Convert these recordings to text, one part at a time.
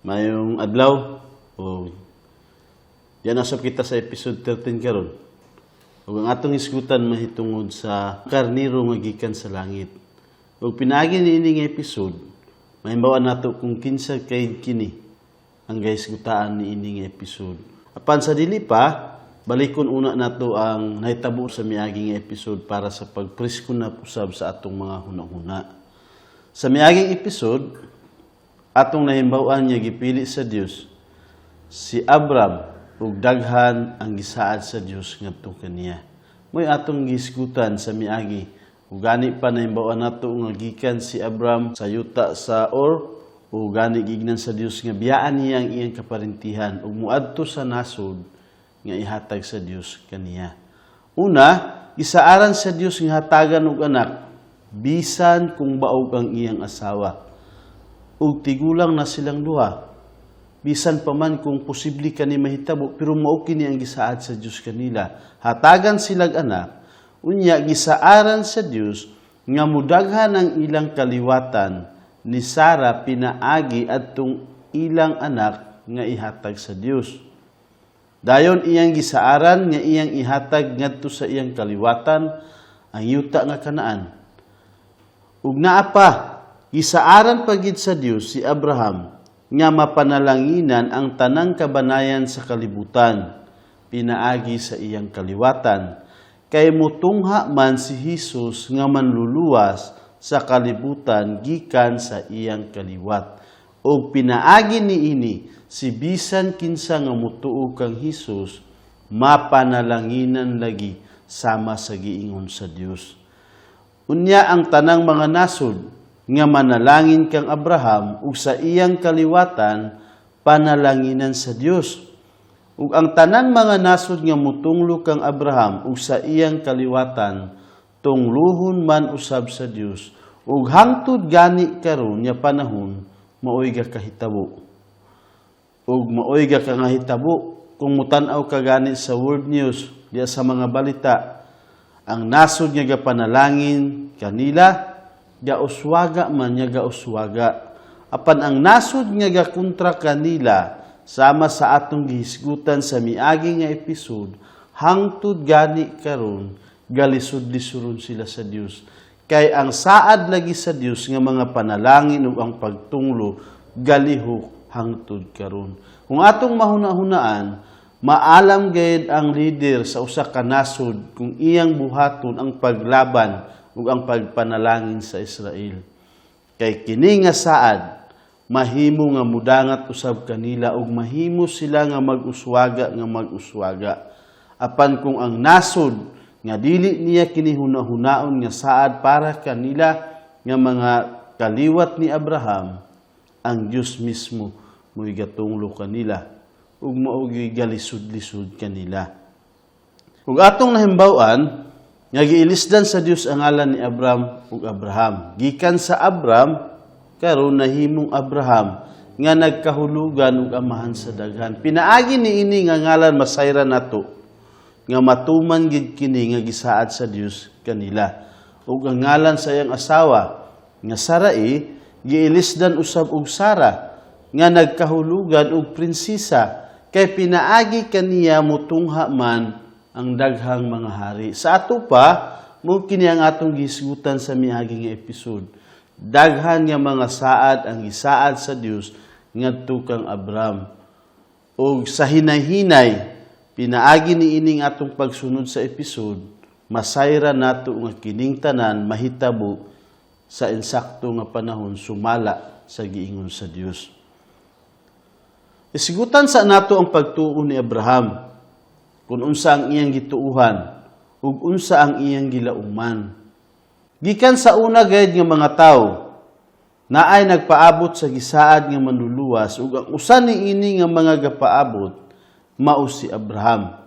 Mayong adlaw o yan asap kita sa episode 13 karon. Ug ang atong isgutan mahitungod sa karniro nga gikan sa langit. Ug pinaagi niini nga episode, mahimbawan nato kung kinsa kay kini ang gaisgutaan niini nga episode. Apan sa dili pa, balikon una nato ang nahitabo sa miagi nga episode para sa pagpresko na usab sa atong mga hunahuna. Sa miaging episode, atong nahimbawan niya gipili sa Dios si Abram ug daghan ang gisaad sa Dios ngadto kaniya. Moy atong gisgutan sa miagi ug gani pa nahimbawan nato nga gikan si Abram sa yuta sa Ur ug gani gignan sa Dios nga biyaan niya ang iyang kaparintihan ug muadto sa nasod nga ihatag sa Dios kaniya. Una, gisaaran sa Dios nga hatagan og anak bisan kung baog ang iyang asawa. Ug tigulang na silang duha. Bisan pa man kung posible kani mahitabo, pero mao kini ang gisaad sa Dios kanila. Hatagan silang anak, unya gisaaran sa Dios nga mudaghan ang ilang kaliwatan ni Sara pinaagi adtong ilang anak nga ihatag sa Dios. Dayon iyang gisaaran nga iyang ihatag ngadto sa iyang kaliwatan ang yuta nga Kanaan. Ug naa pa, gisaaran pagid sa Dios si Abraham nga mapanalanginan ang tanang kabanayan sa kalibutan, pinaagi sa iyang kaliwatan, kay mutungha man si Hesus nga manluluwas sa kalibutan gikan sa iyang kaliwat. Ug pinaagi niini si bisan kinsa nga mutuo kang Hesus, mapanalanginan lagi sama sa giingon sa Dios. Unya ang tanang mga nasod nga manalangin kang Abraham ug sa iyang kaliwatan panalanginan sa Dios. Ug ang tanang mga nasod nga mutunglo kang Abraham ug sa iyang kaliwatan tungluhon man usab sa Dios. Ug hangtod gani karon nga panahon maoy ga kahitabo. Ug maoy ga nga hitabo kung mutan-aw ka gani sa world news diya sa mga balita, ang nasod nga gapanalangin kanila gauswaga man nga gauswaga. Apan ang nasod nga gakontra kanila sama sa atong gihisgutan sa miagi nga episode, hangtod gani karon galisod-lisuron sila sa Dios. Kay ang saad lagi sa Dios nga mga panalangin ug ang pagtunglo galihok hangtod karon. Kung atong mahuna-hunaan, maalam gayud ang leader sa usa ka nasod kung iyang buhaton ang paglaban ug ang pagpanalangin sa Israel. Kay kini nga saad mahimo nga mudangat usab kanila ug mahimo sila nga mag-uswaga. Apan kung ang nasod nga dili niya kini hunahunaon nga saad para kanila nga mga kaliwat ni Abraham, ang Dios mismo mo'y gatunglo kanila ug mao'y galisod-lisod kanila. Ug atong nahimbawan nga giilisdan sa Dios ang ngalan ni Abram ug Abraham. Gikan sa Abram karon nahimong Abraham nga nagkahulugan ug amahan sa daghan. Pinaagi niini nga ngalan masayra nato nga matuman gid kini nga gisaad sa Dios kanila. Ug ang ngalan sa iyang asawa nga Sarai giilisdan usab og Sara nga nagkahulugan og prinsesa, kay pinaagi kaniya mutungha man ang daghang mga hari. Sa ato pa, mo kini ang atong gisgutan sa miagi nga episode. Daghan nga mga saad ang gisaad sa Dios ngadto kang Abram. Og sa hinay-hinay, pinaagi niining atong pagsunod sa episode, masayra nato nga kining tanan mahitabo sa insakto nga panahon sumala sa giingon sa Dios. Isigutan sa nato ang pagtuo ni Abraham, kung unsa ang iyang gituuhan, ug unsa ang iyang gilauman. Gikan sa una gayud nga mga tawo, naay nagpaabot sa gisaad nga manluluwas, ug ang usa niini nga mga gapaabot, mao si Abraham.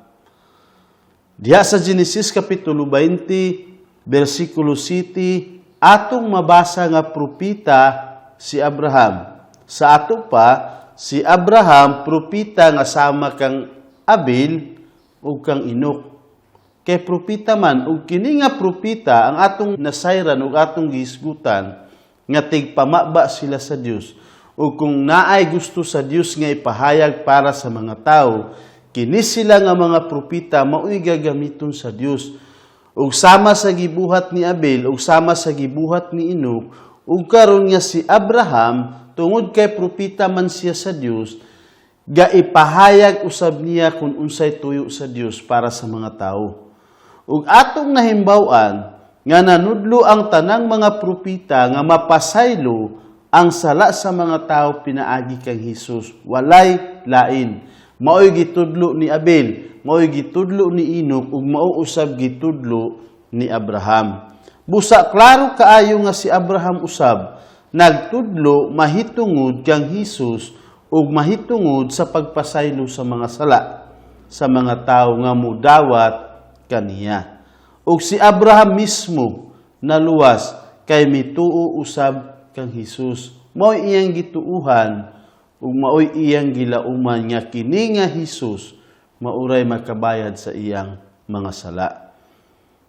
Diha sa Genesis Kapitulo 20, versikulo 7, atong mabasa nga propita si Abraham. Sa ato pa, si Abraham, propita nga sama kang Abel ug kang Inok. Kay propita man, ug kini nga propita ang atong nasayran ug atong gihisgutan nga tigpamaba sila sa Dios. O kung naay gusto sa Dios nga ipahayag para sa mga tao, kini sila nga mga propita mao'y gagamiton sa Dios. Ug sama sa gibuhat ni Abel, ug sama sa gibuhat ni Enoch, ug karon nga si Abraham, tungod kay propita man siya sa Dios, ga ipahayag usab niya kung unsay tuyo sa Dios para sa mga tao. Ug atong nahimbaw-an nga nanudlo ang tanang mga propita nga mapasaylo ang sala sa mga tao pinaagi kang Hesus. Walay lain. Mao'y gitudlo ni Abel, mao'y gitudlo ni Enoch, ug mao usab gitudlo ni Abraham. Busa klaro kaayo nga si Abraham usab nagtudlo mahitungod kang Hesus ug mahitungod sa pagpasaylo sa mga sala sa mga tao nga mudawat kaniya. Ug si Abraham mismo naluwas kay mituo usab kang Hesus. Mao'y iyang gituuhan ug mao'y iyang gilauman nga kini nga Hesus mauray makabayad sa iyang mga sala.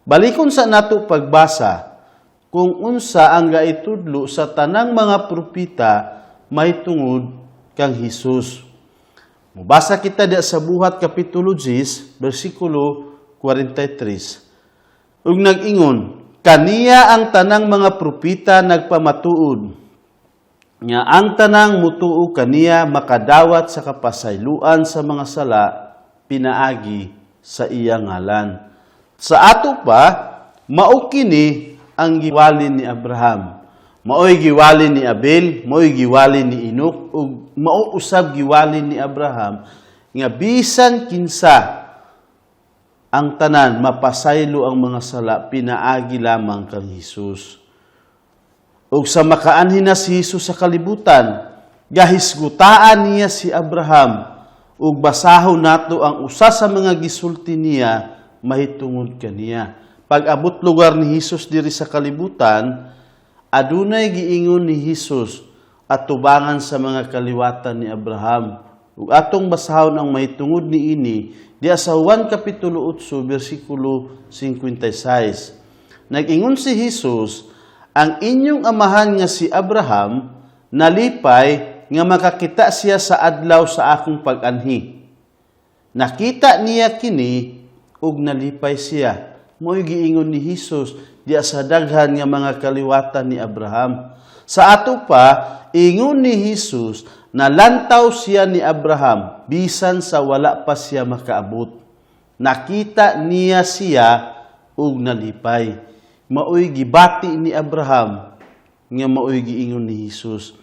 Balikon sa nato pagbasa kung unsa ang gaitudlo sa tanang mga propita may tungod kang Hesus. Mubasa kita diya sa Buhat Kapitulo 10, versikulo 43. Ug nag-ingon, kaniya ang tanang mga propita nagpamatuod, nga ang tanang mutuo kaniya makadawat sa kapasayloan sa mga sala pinaagi sa iyang ngalan. Sa ato pa, mao kini ang giwalin ni Abraham. Mao'y giwalin ni Abel, mao'y giwalin ni Enoch, ug mao usab giwalin ni Abraham nga bisan kinsa ang tanan mapasaylo ang mga sala pinaagi lamang kang Hesus. Ug sa makaanhin na si Hesus sa kalibutan, gahisgutaan niya si Abraham ug basahon nato ang usa sa mga gisulti niya mahitungod kaniya. Pag-abot lugar ni Hesus diri sa kalibutan, adunay giingon ni Hesus at tubangan sa mga kaliwatan ni Abraham. Ug atong basahon ang mahitungod ni ini diya sa Juan Kapitulo 8, versikulo 56. Nag-ingon si Hesus, ang inyong amahan nga si Abraham nalipay nga makakita siya sa adlaw sa akong pag-anhi. Nakita niya kini ug nalipay siya. Mo'y giingon ni Hesus diya sa daghan nga mga kaliwatan ni Abraham. Sa ato pa, ingon ni Hesus na lantaw siya ni Abraham bisan sa wala pa siya makaabot. Nakita niya siya ug nalipay. Mao'y gibati ni Abraham nga mao'y giingon ni Hesus.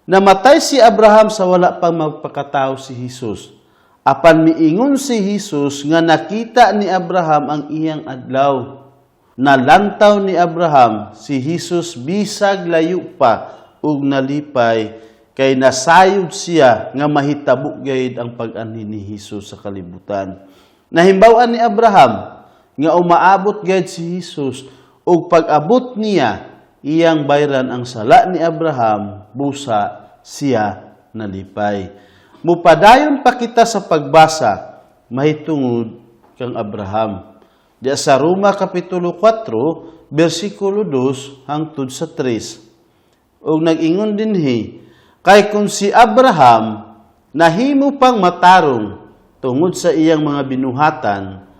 Namatay si Abraham sa wala pang magpakatao si Hesus. Apan miingon si Hesus nga nakita ni Abraham ang iyang adlaw. Nalantaw ni Abraham si Hesus bisag layo pa ug nalipay kay nasayod siya nga mahitabo gayud ang pag-anhi ni Hesus sa kalibutan. Nahimbaw-an ni Abraham nga umaabot gayud si Hesus ug pag-abot niya iyang bayran ang sala ni Abraham busa siya nalipay. Mupadayon pa kita sa pagbasa mahitungod kang Abraham. Diya sa Roma Kapitulo 4, versikulo 2 hangtod sa 3. Ug nag-ingon dinhi, kay kung si Abraham nahimo pang matarong tungod sa iyang mga binuhatan,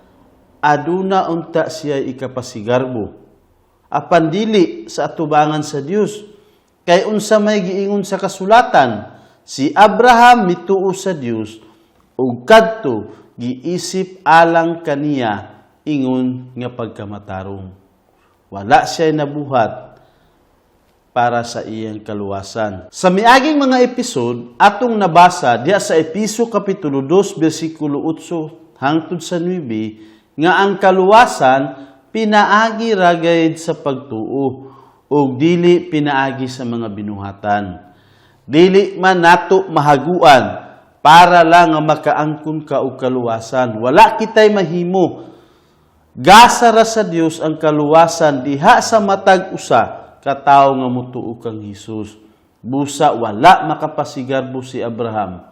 aduna unta siya ikapasigarbo. Apan dili sa atubangan sa Dios. Kay unsa may giingon sa kasulatan, si Abraham mituo sa Dios ug kadto giisip alang kaniya ingon nga pagkamatarong. Wala siya nabuhat para sa iyang kaluwasan. Sa miaging mga episode, atong nabasa diya sa Episo Kapitulo 2, versikulo 8 hangtod sa 9, nga ang kaluwasan pinaagi ragayd sa pagtuo o dili pinaagi sa mga binuhatan. Dili man nato mahaguan para lang nga makaangkon ka og kaluwasan. Wala kitay mahimo. Gasara sa Dios ang kaluwasan diha sa matag usa katawo nga mutuo kang Hesus. Busa wala makapasigarbo si Abraham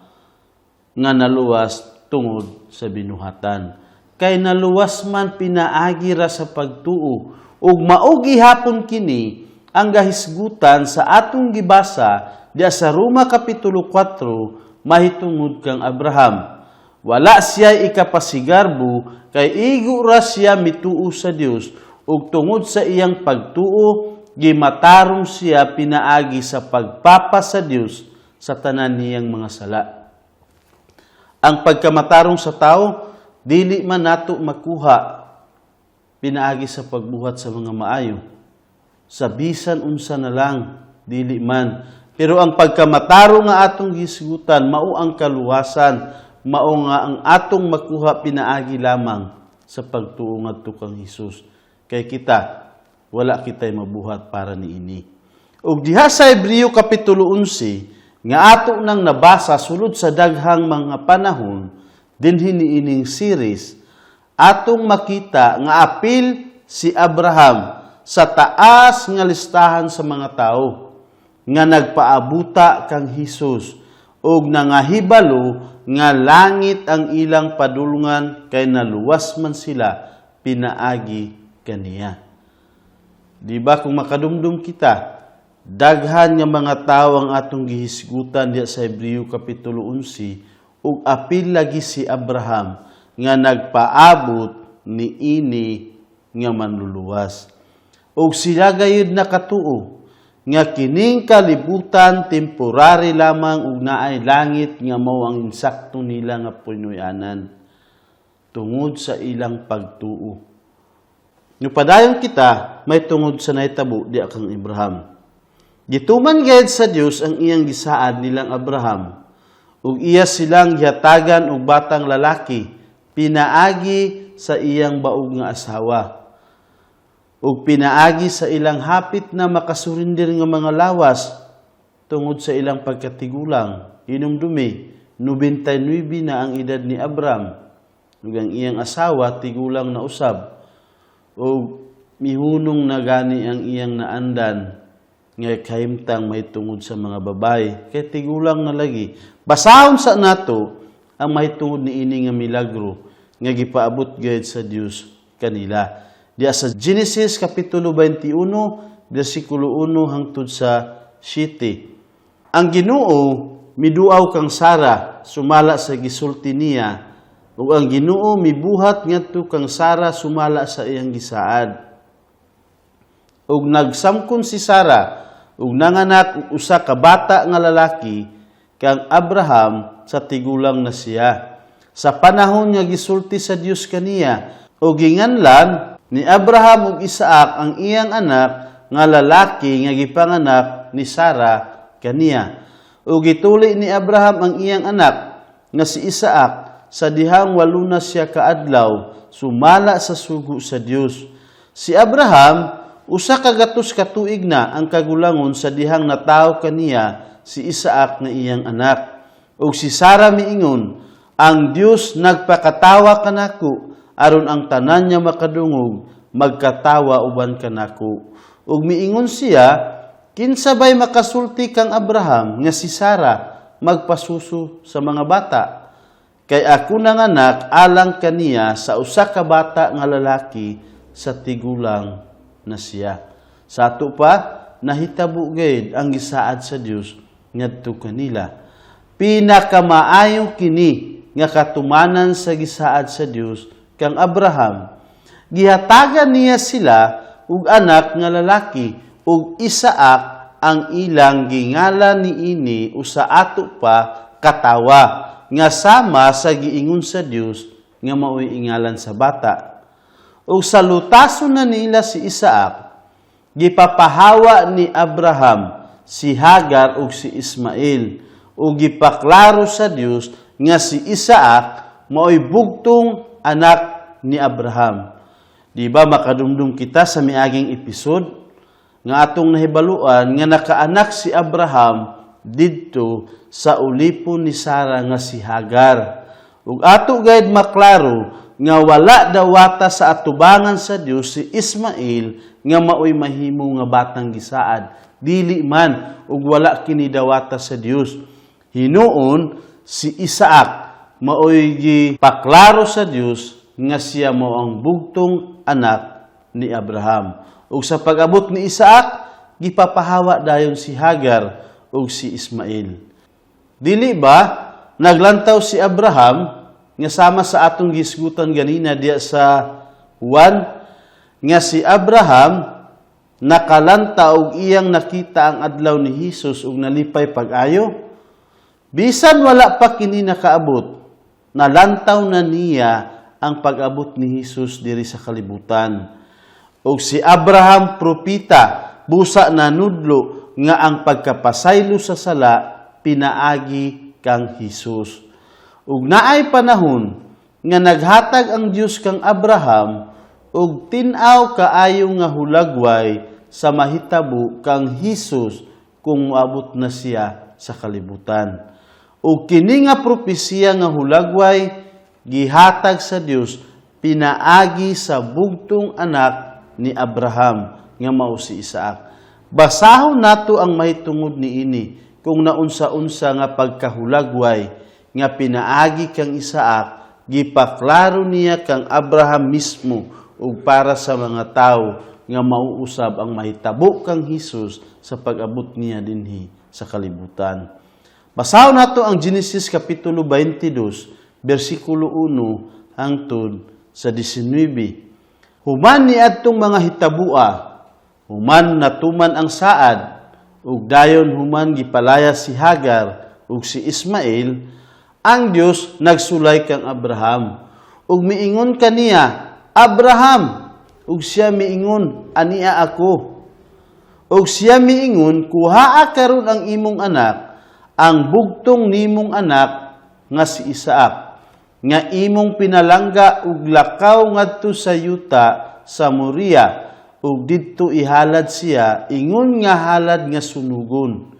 nga naluwas tungod sa binuhatan. Kay naluwas man pinaagi ra sa pagtuo ug mao gihapon kini ang gahisgutan sa atong gibasa Diya sa Roma Kapitulo 4, mahitungod kang Abraham. Wala siya ikapasigarbo, kay igo ra siya mituo sa Dios, ug tungod sa iyang pagtuo, gimatarong siya pinaagi sa pagpapa sa Dios sa tanan niyang mga sala. Ang pagkamatarong sa tao, dili man nato makuha pinaagi sa pagbuhat sa mga maayo. Sa bisan unsa na lang, dili man. Pero ang pagkamataro nga atong gisigutan, mao ang kaluwasan, mao nga ang atong makuha pinaagi lamang sa pagtuo ngadto kang Hesus. Kay kita, wala kitay mabuhat para niini. Ug diha sa Hebreo Kapitulo 11, nga ato nang nabasa sulod sa daghang mga panahon, dinhi niining series, atong makita nga apil si Abraham sa taas nga listahan sa mga tao nga nagpaabuta kang Hesus ug nangahibalo nga langit ang ilang padulungan kay naluwas man sila pinaagi kaniya. Di ba kung makadumdum kita, daghan nga mga tao ang atong gihisgutan diya sa Hebreo Kapitulo 11 ug apil lagi si Abraham nga nagpaabot ni ini nga manluluwas. Ug sila gayud nakatuo nga kining kalibutan temporary lamang ug naay langit nga mao ang insakto nila nga punuyanan tungod sa ilang pagtuo. Nga padayon kita may tungod sa nahitabo di kang Abraham. Gituman gayud sa Dios ang iyang gisaad nilang Abraham ug iya silang yatagan og batang lalaki pinaagi sa iyang baog nga asawa ug pinaagi sa ilang hapit na makasurindir nga mga lawas tungod sa ilang pagkatigulang. Inumdumi 99 na ang edad ni Abraham ug ang iyang asawa tigulang na usab ug mihunong na gani ang iyang naandan nga kahimtang may tungod sa mga babae kay tigulang na lagi. Basahon sa nato ang mahitungod ni ini nga milagro nga gipaabot gayud sa Dios kanila. Diya sa Genesis Kapitulo 21, versikulo 1 hangtod sa 7. Ang Ginoo miduaw kang Sara sumala sa gisulti niya ug ang Ginoo mibuhat ngadto kang Sara sumala sa iyang gisaad. Ug nagsamkon si Sara ug nanganak usa ka bata nga lalaki kang Abraham sa tigulang na siya. Sa panahon nga gisulti sa Dios kaniya, ug ginganlan ni Abraham ug Isaac ang iyang anak nga lalaki nga gipanganak ni Sara kaniya. Ug gituli ni Abraham ang iyang anak nga si Isaac sa dihang 8 na siya kaadlaw sumala sa sugo sa Dios. Si Abraham usa ka gatos ka tuig na ang kagulangon sa dihang nataw kaniya si Isaac nga iyang anak. Ug si Sara miingon, ang Dios nagpakatawa kanako aron ang tanan niya makadungog magkatawa uban kanako. Ug miingon siya, kinsabay makasulti kang Abraham nga si Sara magpasuso sa mga bata. Kay ako nanganak alang kaniya sa usa ka bata nga lalaki sa tigulang na siya. Sa ato pa nahitabo gayud ang gisaad sa Dios ngadto kanila. Pinakamaayo kini nga katumanan sa gisaad sa Dios kang Abraham. Gihatagan niya sila ug anak nga lalaki ug Isaac ang ilang gingalan niini usa ato pa katawa nga sama sa giingon sa Dios nga mao'y ingalan sa bata. Ug sa lutason na nila si Isaac, gipapahawa ni Abraham si Hagar ug si Ismael ug gipaklaro sa Dios nga si Isaac mao'y bugtong anak ni Abraham. Di ba makadumdum kita sa miaging episode nga atong nahibaluan nga nakaanak si Abraham didto sa ulipon ni Sara nga si Hagar. Ug ato gayud maklaro nga wala dawata sa atubangan sa Dios si Ismael nga mao'y mahimo nga batang gisaad. Dili man ug wala kini dawata sa Dios. Hinuon si Isaac mao'y gipaklaro sa Dios nga siya mao ang bugtong anak ni Abraham. Ug sa pag-abot ni Isaac, gipapahawa dayon si Hagar ug si Ismael. Dili ba naglantaw si Abraham nga sama sa atong gisgutan ganina diya sa Juan nga si Abraham nakalanta og iyang nakita ang adlaw ni Hesus ug nalipay pag-ayo? Bisan wala pa kini nakaabot, nalantaw na niya ang pag-abot ni Hesus diri sa kalibutan. Ug si Abraham propita, busa na nudlo nga ang pagkapasaylo sa sala pinaagi kang Hesus. Ug naay panahon nga naghatag ang Dios kang Abraham ug tin-aw kaayo nga hulagway sa mahitabo kang Hesus kung moabot na siya sa kalibutan. Ug kini nga propesiya nga hulagway gihatag sa Dios pinaagi sa bugtong anak ni Abraham nga mao si Isaac. Basahon nato ang mahitungod niini kung naunsa-unsa nga pagkahulagway nga pinaagi kang Isaac, gipaklaro niya kang Abraham mismo ug para sa mga tao nga mauusab ang mahitabo kang Hesus sa pag-abot niya dinhi sa kalibutan. Basahon nato ang Genesis kapitulo 22, bersikulo 1 hangtod sa 19. Human ni adtong mga hitabua, human natuman ang saad, ug dayon human gipalaya si Hagar ug si Ismael, ang Dios nagsulay kang Abraham. Ug miingon kaniya, Abraham, ug siya miingon, ania ako. Ug siya miingon, kuhaa karon ang imong anak, ang bugtong nimong anak nga si Isaac, nga imong pinalangga ug lakaw ngadto sa yuta sa Moria, ug didto ihalad siya, ingon nga halad nga sunugon.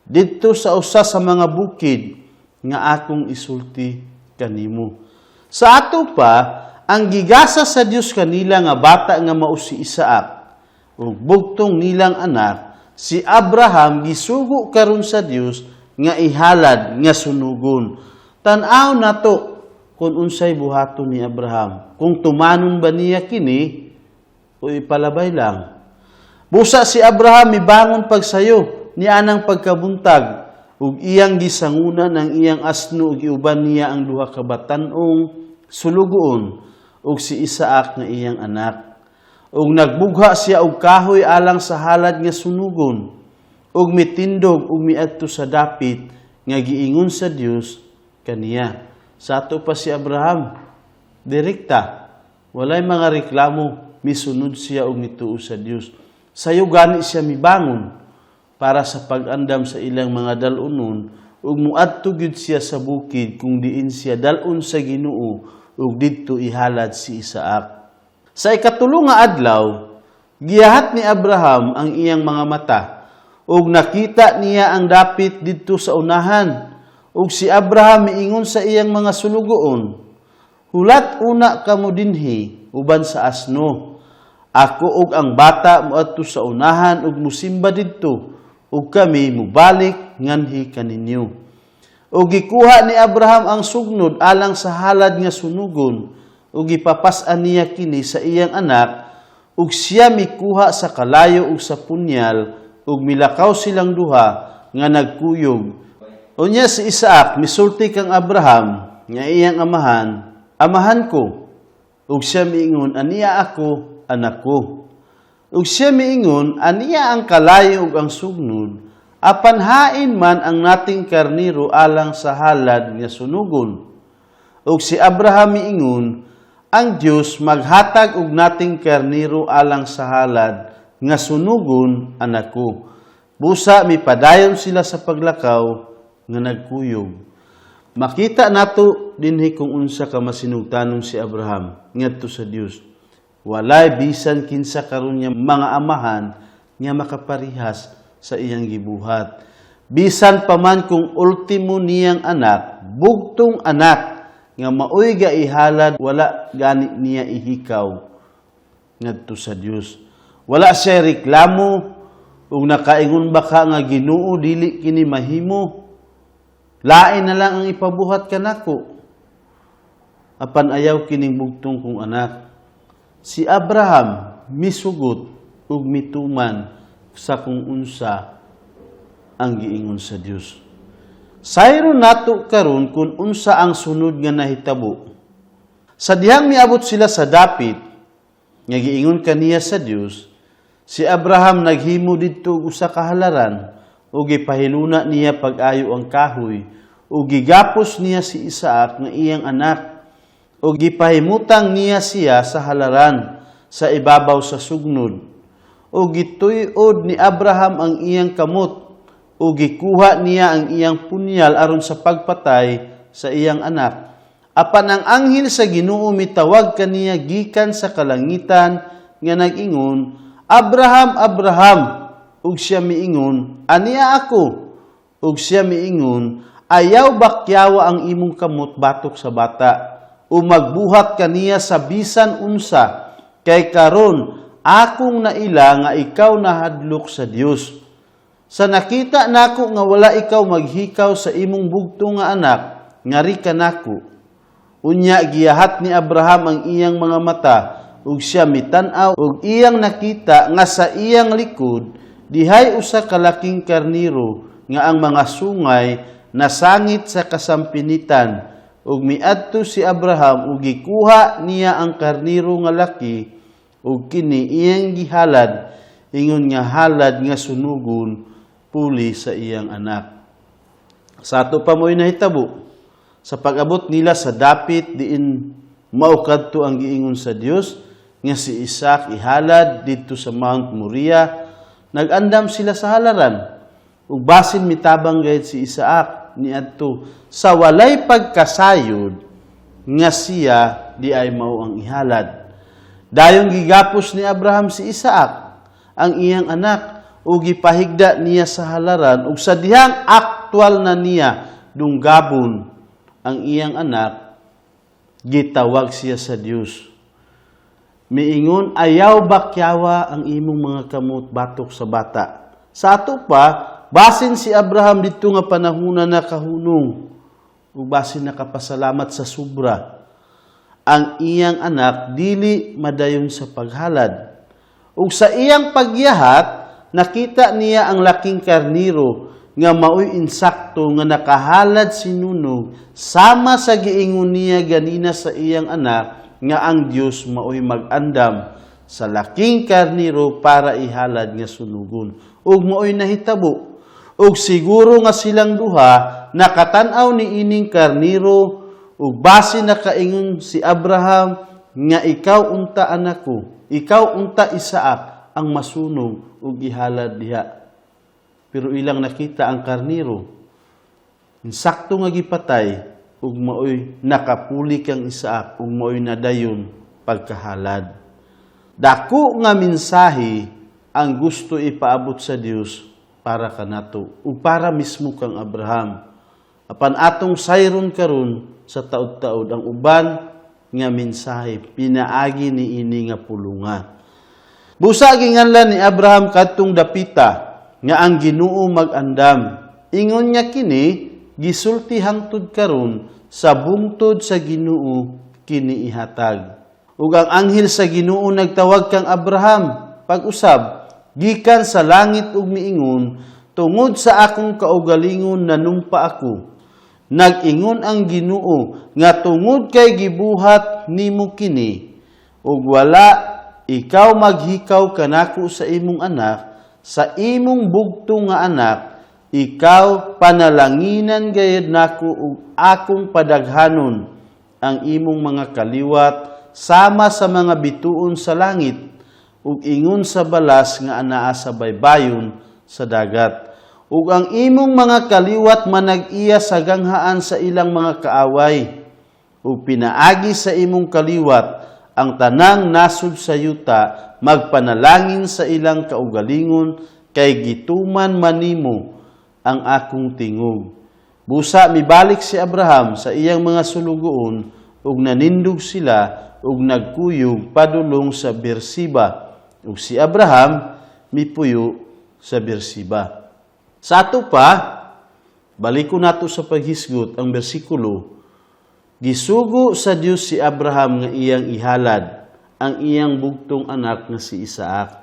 Didto sa usa sa mga bukid nga akong isulti kanimo. Sa ato pa, ang gigasa sa Dios kanila nga bata nga mao si Isaac, ug bugtong nilang anak, si Abraham gisugo karon sa Dios nga ihalad nga sunugon. Tan-aw nato kung unsay buhaton ni Abraham. Kung tumanon ba niya kini o ipalabay lang. Busa si Abraham mibangon pagsayo ni anang pagkabuntag ug iyang gisangunan ang iyang asno ug iuban niya ang duha ka batan-ong sulugoon ug si Isaac nga iyang anak. Ug nagbugha siya og kahoy alang sa halad nga sunugon ug mitindog ug miadto sa dapit nga giingon sa Dios kaniya. Sa ato pa si Abraham, direkta, walay mga reklamo, misunod siya ug mituo sa Dios. Sayo gani siya mibangon para sa pag-andam sa ilang mga dalunon ug muadto gyud siya sa bukid kung diin siya dalon sa Ginoo ug didto ihalad si Isaac. Sa ikatulo nga adlaw, giyahat ni Abraham ang iyang mga mata ug nakita niya ang dapit didto sa unahan ug si Abraham miingon sa iyang mga sulugoon, hulat una kamo dinhi uban sa asno. Ako ug ang bata moadto sa unahan ug musimba didto ug kami mubalik nganhi kaninyo. Ug gikuha ni Abraham ang sugnod alang sa halad nga sunugon ug gipapas-an niya kini sa iyang anak ug siya mikuha sa kalayo ug sa punyal ug milakaw silang duha nga nagkuyog. Unya si Isaac misulti kang Abraham nga iyang amahan, amahan ko. Ug siya miingon, aniya ako, anak ko. Ug siya miingon, aniya ang kalayo ug ang sugnod, apan hain man ang nating karniro alang sa halad nga sunugon. Ug si Abraham miingon, ang Dios maghatag og nating karniro alang sa halad nga sunugon, anak ko. Busa mipadayon sila sa paglakaw nga nagkuyog. Makita nato dinhi kung unsa ka masinugtanon si Abraham ngadto sa Dios. Walay bisan kinsa karon niya mga amahan nga makaparihas sa iyang gibuhat. Bisan pa man kung ultimo niyang anak, bugtong anak nga maoy ga ihalad, wala gani niya ihikaw ngadto sa Dios. Wala siya reklamo ug nakaingon ba ka nga Ginoo dili kini mahimo. Lain na lang ang ipabuhat kanako. Apan ayaw kining bugtong kong anak. Si Abraham misugot ug mituman sa kung unsa ang giingon sa Dios. Sayro nato karon kung unsa ang sunod nga nahitabo. Sa dihang miabot sila sa dapit, nga giingon kaniya sa Dios, si Abraham naghimo didto og usa ka halaran, ug gipahiluna niya pag-ayo ang kahoy, ug gigapos niya si Isaac nga iyang anak, ug gipahimutang niya siya sa halaran sa ibabaw sa sugnod, ug gituy-od ni Abraham ang iyang kamot, ug gikuha niya ang iyang punyal aron sa pagpatay sa iyang anak. Apan ang anghel sa Ginoo mitawag kaniya gikan sa kalangitan nga nag-ingon, Abraham, Abraham, ug siya miingon, aniya ako, ug siya miingon, ayaw bakyawa ang imong kamot batok sa bata, o magbuhat kaniya sa bisan unsa, kay karon akong naila nga ikaw nahadlok sa Dios. Sa nakita nako nga wala ikaw maghikaw sa imong bugtong nga anak, ngari ka nako. Unya giyahat ni Abraham ang iyang mga mata, ug siya mitan-aw, ug iyang nakita nga sa iyang likod dihay usa ka laking karniro nga ang mga sungay nasangit sa kasampinitan, ug miadto si Abraham ug gikuha niya ang karniro nga laki, ug kini iyang gihalad, ingon nga halad nga sunugon puli sa iyang anak. Sa ato pa mo'y nahitabo, sa pag-abot nila sa dapit diin mao kadto ang giingon sa Dios nga si Isaac ihalad didto sa Mount Moriah, nag-andam sila sa halaran, ug basin mitabang gayud si Isaac niadto sa walay pagkasayod nga siya di ay mao ang ihalad. Dayon gigapos ni Abraham si Isaac ang iyang anak, ug gipahigda niya sa halaran, ug sa dihang aktwal na niya dunggabon ang iyang anak, gitawag siya sa Dios. Miingon, ayaw bakyawa ang imong mga kamot batok sa bata. Sa ato pa, basin si Abraham dito nga panahuna na kahunong, ug basin nakapasalamat sa sobra. Ang iyang anak dili madayon sa paghalad. Ug sa iyang pagyahat, nakita niya ang laking karniro nga maoy insakto nga nakahalad sinunog sama sa giingon niya ganina sa iyang anak nga ang Dios maoy mag-andam sa laking karniro para ihalad nga sunugon, ug maoy nahitabo, ug siguro nga silang duha nakatan-aw ni ining karniro, ug base nakaingon si Abraham nga ikaw unta anako, ikaw unta Isaac ang masunog ug ihalad diha. Pero ilang nakita ang karniro, insakto nga gipatay, ug maoy nakapuli kang Isaac, ug maoy nadayon pagkahalad. Dako nga mensahe ang gusto ipaabot sa Dios para kanato, ug para mismo kang Abraham. Apan atong sayron karon sa taud-taud ang uban nga mensahe pinaagi ni ini nga pulunga. Busa ginganlan ni Abraham kadtong dapita nga ang Ginoo mag-andam. Ingon niya kini, gisulti hangtod karon sa bungtod sa Ginoo kini ihatag. Ug ang anghel sa Ginoo nagtawag kang Abraham, pag-usab, gikan sa langit ug miingon, tungod sa akong kaugalingon nanumpa ako. Nag-ingon ang Ginoo nga tungod kay gibuhat nimo kini, ug wala ikaw maghikaw kanako sa imong anak, sa imong bugtong nga anak, ikaw panalanginan gayud nako ug akong padaghanon ang imong mga kaliwat sama sa mga bituon sa langit, ug ingon sa balas nga anaa sa baybayon sa dagat. Ug ang imong mga kaliwat manag-iya sa ganghaan sa ilang mga kaaway, ug pinaagi sa imong kaliwat ang tanang nasud sa yuta, magpanalangin sa ilang kaugalingon, kay gituman manimo ang akong tingog. Busa mibalik si Abraham sa iyang mga sulugoon, ug nanindog sila, ug nagkuyog padulong sa Beersheba, ug si Abraham mipuyo sa Beersheba. Sa ato pa, baliko nato sa paghisgot ang bersikulo, gisugo sa Dios si Abraham nga iyang ihalad ang iyang bugtong anak nga si Isaac.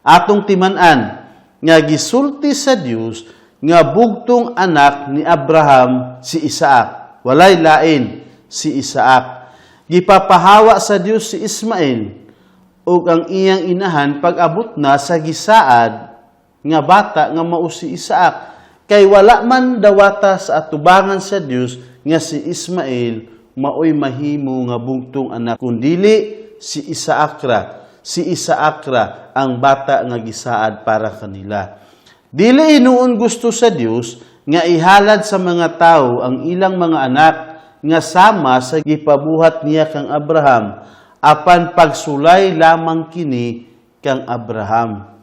Atong timan-an nga gisulti sa Dios nga bugtong anak ni Abraham si Isaac. Walay lain si Isaac. Gipapahawa sa Dios si Ismael ug ang iyang inahan pag-abot na sa gisaad nga bata nga mao si Isaac. Kay wala man dawata sa atubangan sa Dios nga si Ismael maoy mahimo nga bugtong anak kundili si Isaac ra ang bata nga gisaad para kanila. Dili inuon gusto sa Dios nga ihalad sa mga tao ang ilang mga anak nga sama sa gipabuhat niya kang Abraham apan pagsulay lamang kini kang Abraham.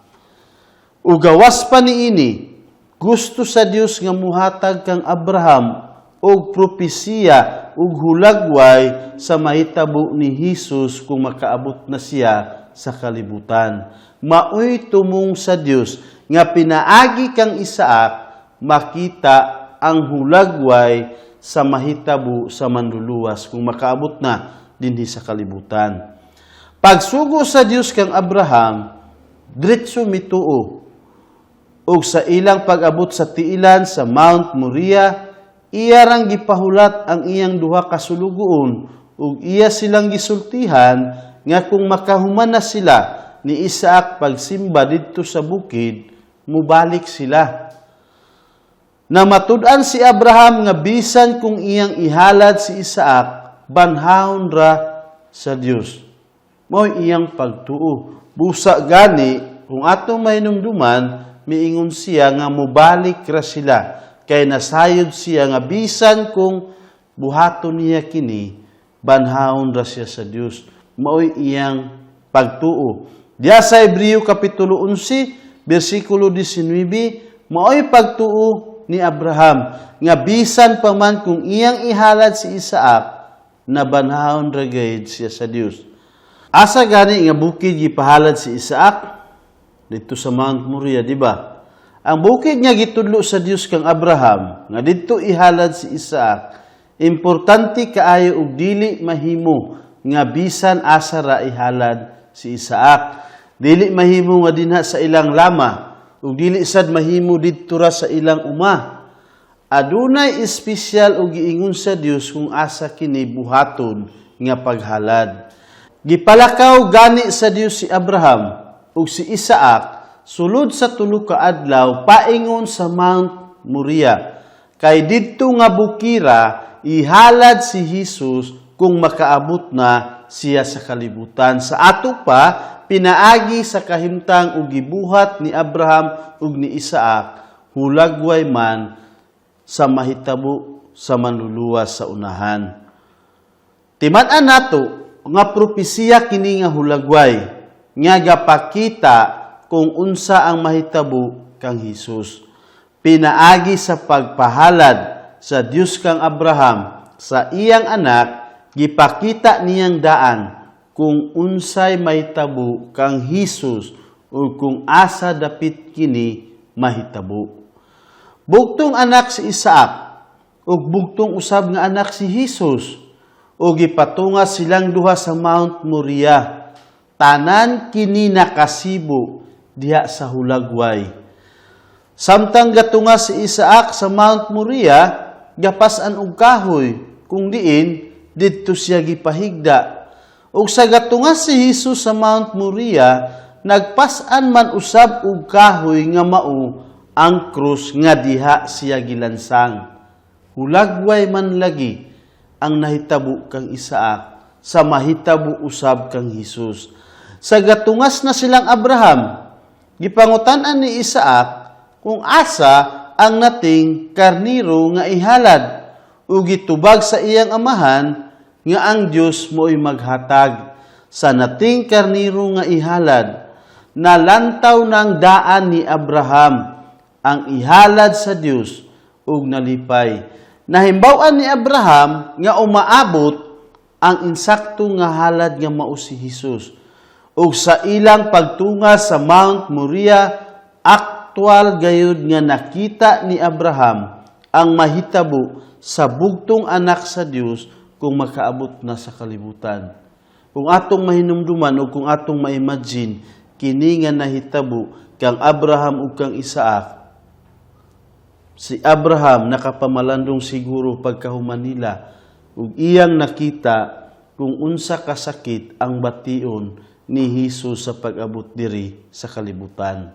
Ugawas pa niini, gusto sa Dios nga muhatag kang Abraham og propesiya ug hulagway sa mahitabo ni Hesus kung makaabot na siya sa kalibutan. Maoy tumong sa Dios nga pinaagi kang Isaac makita ang hulagway sa mahitabo sa manluluwas kung makaabot na dinhi sa kalibutan. Pagsugo sa Dios kang Abraham, diretso mituo. Ug sa ilang pag-abot sa tiilan sa Mount Moriah, iya rang gipahulat ang iyang duha ka sulugoon ug iya silang gisultihan nga kung makahuman na sila ni Isaac pagsimba didto sa bukid, mubalik sila. Na matud-an si Abraham nga bisan kung iyang ihalad si Isaac, banhawon ra sa Dios. Mao'y iyang pagtuo. Busa gani, kung atong mahinumduman, miingon siya nga mubalik ra sila. Kay nasayod siya nga bisan kung buhaton niya kini, banhawon ra siya sa Dios. Mao'y iyang pagtuo. Diya sa Hebreo Kapitulo 11, versikulo 19, mao'y pagtuo ni Abraham, nga bisan pa man kung iyang ihalad si Isaac, na banhawon ra gayud siya sa Dios. Asa gani nga bukid gipahalad si Isaac? Dito sa Mount Moriah, di ba? Ang bukid nga gitudlo sa Dios kang Abraham, nga dito ihalad si Isaac, importante kaayo ug dili mahimo nga bisan asa ra ihalad si Isaac. Dili mahimo nga dinha sa ilang lama, ug dili sad mahimo didto ra sa ilang uma. Adunay espesyal ug giingon sa Dios kung asa kini buhaton nga paghalad. Gipalakaw gani sa Dios si Abraham ug si Isaac sulod sa tulo ka adlaw paingon sa Mount Moriah. Kay didto nga bukira ihalad si Hesus kung makaabot na siya sa kalibutan. Sa ato pa pinaagi sa kahimtang ug gibuhat ni Abraham ug ni Isaac, hulagway man sa mahitabo sa manluluwas sa unahan. Timan-an nato nga propesiya kini nga hulagway nga gapakita kung unsa ang mahitabo kang Hesus. Pinaagi sa pagpahalad sa Dios kang Abraham sa iyang anak, gipakita niyang daan kung unsay mahitabo kang Hesus o kung asa dapit kini mahitabo. Bugtong anak si Isaac o bugtong usab nga anak si Hesus o gipatunga silang duha sa Mount Moriah. Tanan kini nakasibo diha sa hulagway. Samtang gatunga si Isaac sa Mount Moriah, gapas-an og kahoy kung diin didto siya gipahigda. Ug sa gatunga si Hesus sa Mount Moriah, nagpas-an man usab og kahoy nga mao ang krus nga diha siya gilansang. Hulagway man lagi ang nahitabo kang Isaac sa mahitabo usab kang Hesus. Sa gatungas na silang Abraham, gipangutan-an ni Isaac kung asa ang nating karniro nga ihalad ug gitubag sa iyang amahan nga ang Dios mo'y maghatag sa nating karniro nga ihalad. Nalantaw ng daan ni Abraham ang ihalad sa Dios ug nalipay. Nahimbawan ni Abraham nga umaabot ang insakto nga halad nga mao si Hesus. Ug sa ilang pagtunga sa Mount Moriah, aktual gayud nga nakita ni Abraham ang mahitabo sa bugtong anak sa Dios kung makaabot na sa kalibutan. Kung atong mahinumduman o kung atong ma-imagine, kini nga nahitabo kang Abraham o kang Isaac, Si Abraham nakapamalandong siguro pagkahuman nila ug iyang nakita kung unsa kasakit ang bation ni Hesus sa pag-abot diri sa kalibutan.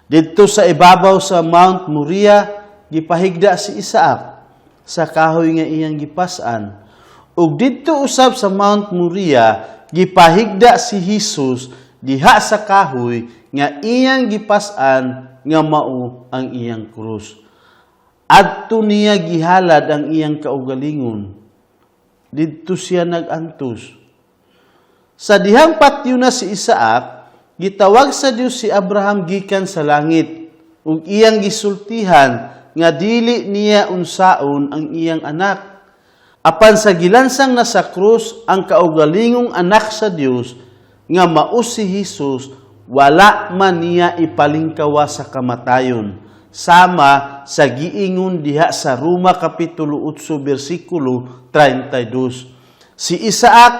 Didto sa ibabaw sa Mount Moriah gipahigda si Isaac sa kahoy nga iyang gipas-an, ug didto usab sa Mount Moriah gipahigda si Hesus diha sa kahoy nga iyang gipas-an nga mao ang iyang krus. Adto niya gihalad ang iyang kaugalingon. Didto siya nagantos. Sa dihang patyo na si Isaac, gitawag sa Dios si Abraham gikan sa langit, ug iyang gisultihan nga dili niya unsaon ang iyang anak. Apan sa gilansang na sa krus ang kaugalingong anak sa Dios nga mao si Hesus, wala man niya ipalingkawa sa kamatayon. Sama sa giingon diha sa Roma Kapitulo 8 versikulo 32. Si Isaac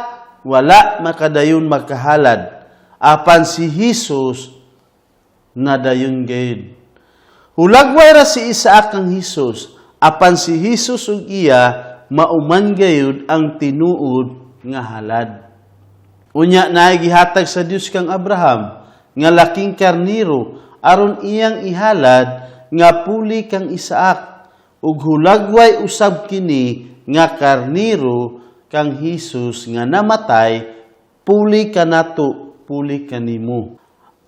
wala makadayon makahalad, apan si Hesus nadayon gayud. Hulagway ra si Isaac ang Hesus, apan si Hesus ug iya mauman gayud ang tinuod nga halad. Unya naay gihatag sa Dios kang Abraham nga laking karniro aron iyang ihalad nga puli kang Isaac, ug hulagway usab kini nga karniro kang Hesus nga namatay, puli kanato, puli kanimo.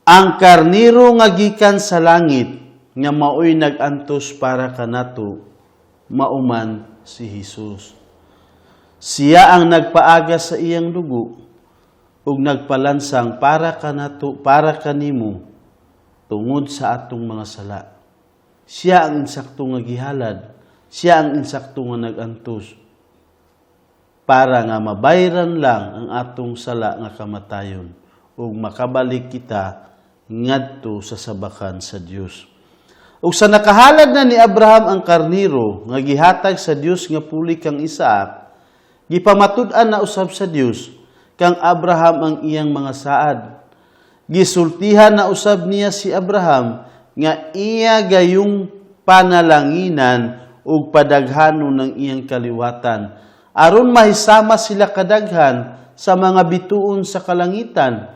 Ang karniro nga gikan sa langit nga maoy nagantos para kanato, mauman si Hesus. Siya ang nagpaaga sa iyang dugo ug nagpalansang para kanato, para kanimo tungod sa atong mga sala. Siya ang insakto nga gihalad, siya ang insakto nga nagantos para nga mabayran lang ang atong sala nga kamatayon ug makabalik kita ngadto sa sabakan sa Dios. Ug sa nakahalad na ni Abraham ang karniro nga gihatag sa Dios nga puli kang Isaac, gipamatud-an na usab sa Dios kang Abraham ang iyang mga saad. Gisultihan na usab niya si Abraham nga iya gayong panalanginan ug padaghanon ng iyang kaliwatan, aron mahisama sila kadaghan sa mga bituon sa kalangitan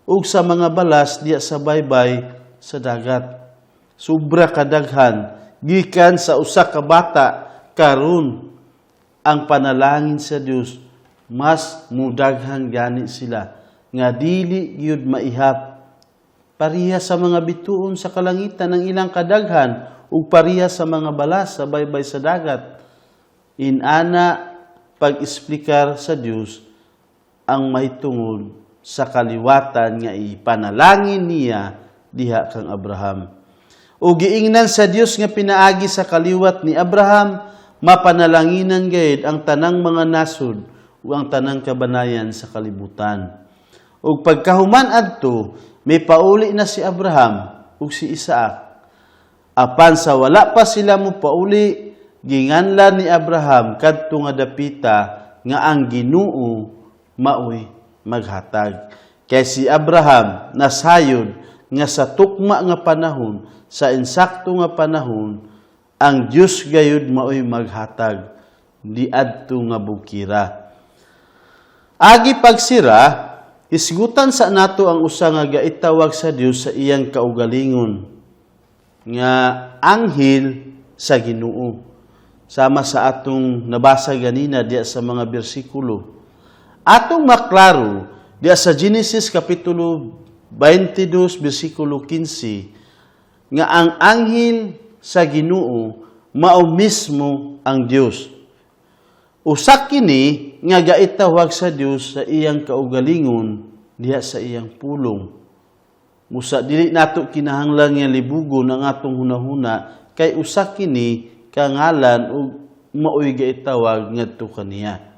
ug sa mga balas diya sa baybay sa dagat. Sobra kadaghan gikan sa usa ka bata karon ang panalangin sa Dios, mas mudaghan gani sila nga dili gyud maihap. Pariha sa mga bituon sa kalangitan ng ilang kadaghan ug pariha sa mga balas sa baybay sa dagat. Inana pag-esplikar sa Dios ang mahitungod sa kaliwatan nga ipanalangin niya diha kang Abraham. O giingnan sa Dios nga pinaagi sa kaliwat ni Abraham, mapanalanginan gayud ang tanang mga nasod ug ang tanang kabanayan sa kalibutan. Ug pagkahuman adto, may pauli na si Abraham ug si Isaac. Apan sa wala pa sila mo pauli, ginganlan ni Abraham kadto nga dapita nga ang Ginoo maoy maghatag. Kay si Abraham nasayod nga sa tukma nga panahon, sa insakto nga panahon, ang Dios gayud maoy maghatag di adto nga bukira. Agi pagsira, isgutan sa nato ang usa nga gaitawag sa Dios sa iyang kaugalingon nga anghel sa Ginoo. Sama sa atong nabasa ganina diya sa mga bersikulo. Atong maklaro diya sa Genesis Kapitulo 22, versikulo 15, nga ang anghel sa Ginoo mao mismo ang Dios. Usa kini nga gaitawag sa Dios sa iyang kaugalingon diha sa iyang pulong. Musa dili nato kinahanglan nga libugon ang atong hunahuna kay usa kini kangalan ug maoy gaitawag ngadto kaniya.